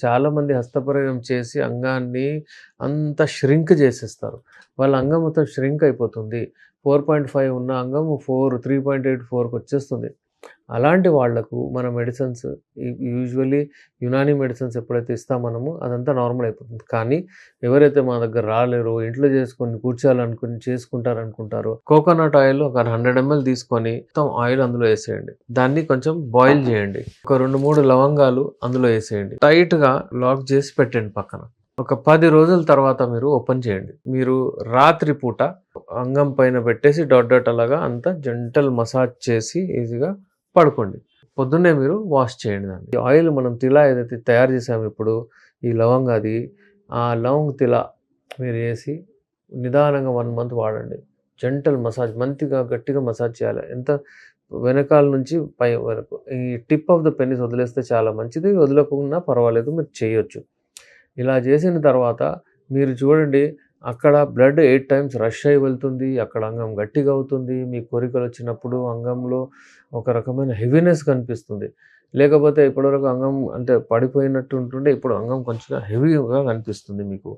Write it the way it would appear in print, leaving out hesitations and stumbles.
చాలామంది హస్తప్రయోగం చేసి అంగాన్ని అంత ష్రింక్ చేసేస్తారు. వాళ్ళ అంగం మొత్తం ష్రింక్ అయిపోతుంది. 4.5 ఉన్న అంగం 3.8, 4కి వచ్చేస్తుంది. అలాంటి వాళ్ళకు మన మెడిసిన్స్ యూజువల్లీ యునానీ మెడిసిన్స్ ఎప్పుడైతే ఇస్తామో మనము అదంతా నార్మల్ అయిపోతుంది. కానీ ఎవరైతే మా దగ్గర రాలేరో, ఇంట్లో చేసుకొని కూర్చోవాలనుకుని చేసుకుంటారనుకుంటారో, కోకోనట్ ఆయిల్ ఒక 100 ml తీసుకొని మొత్తం ఆయిల్ అందులో ఏసేయండి. దాన్ని కొంచెం బాయిల్ చేయండి. ఒక 2, 3 లవంగాలు అందులో ఏసేయండి. టైట్‌గా లాక్ చేసి పెట్టండి పక్కన. ఒక 10 రోజుల తర్వాత మీరు ఓపెన్ చేయండి. మీరు రాత్రి పూట అంగం పైన పెట్టేసి డాట్ డాట్ అలాగా అంతా జెంటల్ మసాజ్ చేసి ఈజీగా పడుకోండి. పొద్దున్నే మీరు వాష్ చేయండి దాన్ని. ఈ ఆయిల్ మనం తిలా ఏదైతే తయారు చేసామో ఇప్పుడు ఈ లవంగాది, ఆ లవంగ్ తిలా మీరు ఏసి నిదానంగా 1 మంత్ వాడండి. జెంటల్ మసాజ్ మంచిగా గట్టిగా మసాజ్ చేయాలి. ఎంత వెనకాల నుంచి పై వరకు. ఈ టిప్ ఆఫ్ ద పెన్నిస్ వదిలేస్తే చాలా మంచిది. వదలకున్నా పర్వాలేదు, మీరు చేయొచ్చు. ఇలా చేసిన తర్వాత మీరు చూడండి అక్కడ బ్లడ్ 8 టైమ్స్ రష్ అయ్యి వెళ్తుంది. అక్కడ అంగం గట్టిగా అవుతుంది. మీ కోరికలొచ్చినప్పుడు అంగంలో ఒక రకమైన హెవీనెస్ కనిపిస్తుంది. లేకపోతే ఇప్పటివరకు అంగం అంటే పడిపోయినట్టు ఉంటుండే ఇప్పుడు అంగం కొంచెం హెవీగా కనిపిస్తుంది మీకు.